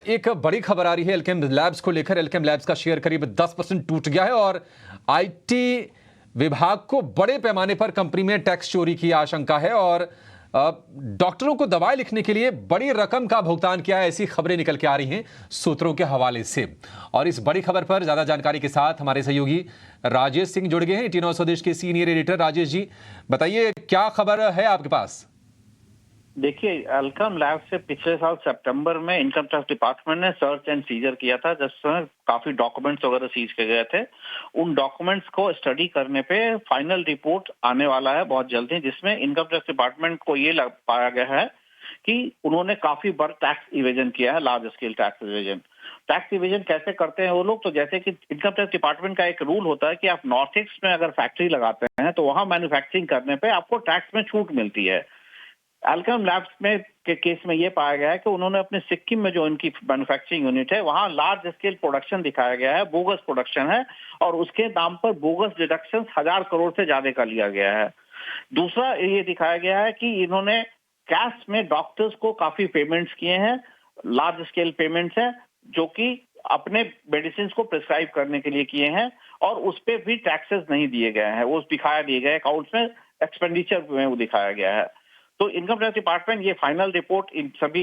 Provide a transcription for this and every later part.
एक बड़ी खबर आ रही है एल्केम लैब्स को लेकर। एल्केम लैब्स का शेयर करीब 10% टूट गया है और आईटी विभाग को बड़े पैमाने पर कंपनी में टैक्स चोरी की आशंका है और डॉक्टरों को दवाएं लिखने के लिए बड़ी रकम का भुगतान किया है, ऐसी खबरें निकल के आ रही हैं सूत्रों के हवाले से। और इस बड़ी खबर पर ज्यादा जानकारी के साथ हमारे सहयोगी राजेश सिंह जुड़ गए हैं, ET9 स्वदेश के सीनियर एडिटर। राजेश जी, बताइए क्या खबर है आपके पास? देखिए, एल्केम लैब से पिछले साल सितंबर में इनकम टैक्स डिपार्टमेंट ने सर्च एंड सीजर किया था, जिसमें काफी डॉक्यूमेंट्स वगैरह सीज किए गए थे। उन डॉक्यूमेंट्स को स्टडी करने पे फाइनल रिपोर्ट आने वाला है बहुत जल्दी, जिसमें इनकम टैक्स डिपार्टमेंट को ये पाया गया है कि उन्होंने काफी बड़ा टैक्स इवेजन किया है, large scale tax evasion. Tax evasion कैसे करते हैं वो लोग? तो जैसे कि इनकम टैक्स डिपार्टमेंट का एक रूल होता है कि आप नॉर्थ ईस्ट में अगर फैक्ट्री लगाते हैं तो वहां मैन्युफैक्चरिंग करने पे आपको टैक्स में छूट मिलती है। एल्केम लैब्स में के केस में ये पाया गया है कि उन्होंने अपने सिक्किम में जो इनकी मैन्युफैक्चरिंग यूनिट है वहां लार्ज स्केल प्रोडक्शन दिखाया गया है, बोगस प्रोडक्शन है, और उसके नाम पर बोगस डिडक्शन 1000 करोड़ से ज्यादा का लिया गया है। दूसरा ये दिखाया गया है कि इन्होंने कैश में डॉक्टर्स को काफी पेमेंट्स किए हैं, लार्ज स्केल पेमेंट्स हैं, जो कि अपने मेडिसिन को प्रिस्क्राइब करने के लिए किए हैं, और उस पर भी टैक्सेस नहीं दिए गए हैं, वो दिखाया दिए गए अकाउंट्स में, एक्सपेंडिचर में वो दिखाया गया है। तो इनकम टैक्स डिपार्टमेंट ये फाइनल रिपोर्ट इन सभी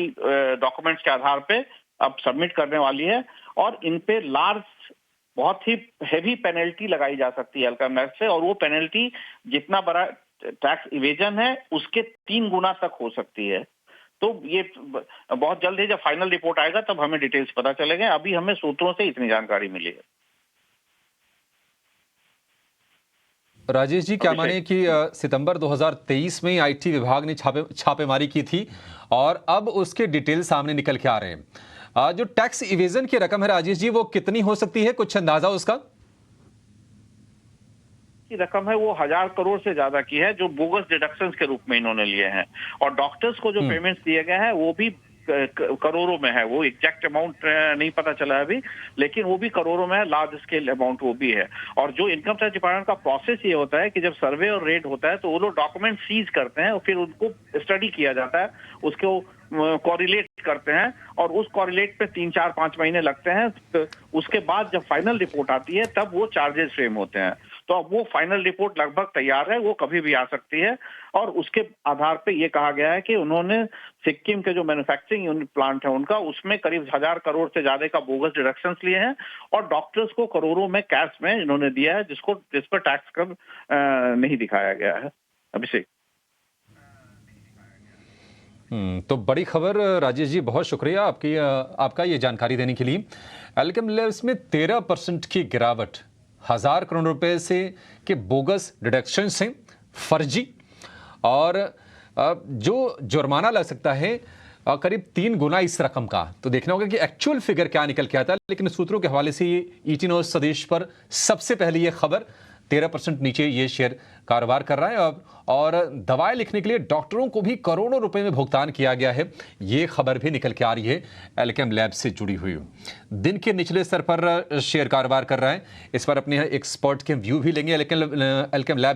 डॉक्यूमेंट्स के आधार पे अब सबमिट करने वाली है, और इन पे बहुत ही हेवी पेनल्टी लगाई जा सकती है एल्केम लैब्स से, और वो पेनल्टी जितना बड़ा टैक्स इवेजन है उसके 3 गुना तक हो सकती है। तो ये बहुत जल्द ही जब फाइनल रिपोर्ट आएगा तब हमें डिटेल्स पता चलेंगे। अभी हमें सूत्रों से इतनी जानकारी मिली है। राजेश जी, क्या माने कि सितंबर 2023 में आईटी विभाग ने छापेमारी की थी और अब उसके डिटेल सामने निकल के आ रहे हैं। जो टैक्स इवेजन की रकम है राजेश जी, वो कितनी हो सकती है, कुछ अंदाजा उसका? की रकम है वो 1000 करोड़ से ज्यादा की है, जो बोगस डिडक्शंस के रूप में इन्होंने लिए हैं। और डॉक्टर्स को जो पेमेंट्स दिए गए हैं वो भी करोड़ों में है। वो एग्जैक्ट अमाउंट नहीं पता चला है अभी, लेकिन वो भी करोड़ों में है, लार्ज स्केल अमाउंट वो भी है। और जो इनकम टैक्स डिपार्टमेंट का प्रोसेस ये होता है कि जब सर्वे और रेड होता है तो वो लोग डॉक्यूमेंट सीज करते हैं और फिर उनको स्टडी किया जाता है, उसको कोरिलेट करते हैं, और उस कोरिलेट पे 3, 4, 5 महीने लगते हैं। तो उसके बाद जब फाइनल रिपोर्ट आती है तब वो चार्जेस फ्रेम होते हैं। तो अब वो फाइनल रिपोर्ट लगभग तैयार है, वो कभी भी आ सकती है। और उसके आधार पे ये कहा गया है कि उन्होंने सिक्किम के जो मैन्युफैक्चरिंग यूनिट प्लांट है उनका, उसमें करीब 1000 करोड़ से ज्यादा का बोगस डिडक्शंस लिए हैं, और डॉक्टर्स को करोड़ों में कैश में इन्होंने दिया है, जिस पर टैक्स कब नहीं दिखाया गया है। अभिषेक, तो बड़ी खबर राजेश जी, बहुत शुक्रिया आपका ये जानकारी देने के लिए। एल्केम लैब्स में 13% की गिरावट, 1000 करोड़ रुपए से के बोगस डिडक्शन से फर्जी, और जो जुर्माना लग सकता है करीब 3 गुना इस रकम का। तो देखना होगा कि एक्चुअल फिगर क्या निकल के आता है, लेकिन सूत्रों के हवाले से ये ET9 स्वदेश पर सबसे पहले ये खबर 13% नीचे ये शेयर कारोबार कर रहा है। और दवाएं लिखने के लिए डॉक्टरों को भी करोड़ों रुपए में भुगतान किया गया है, ये खबर भी निकल के आ रही है एल्केम लैब से जुड़ी हुई। दिन के निचले स्तर पर शेयर कारोबार कर रहा है। इस पर अपने एक्सपर्ट के व्यू भी लेंगे एल्केम लैब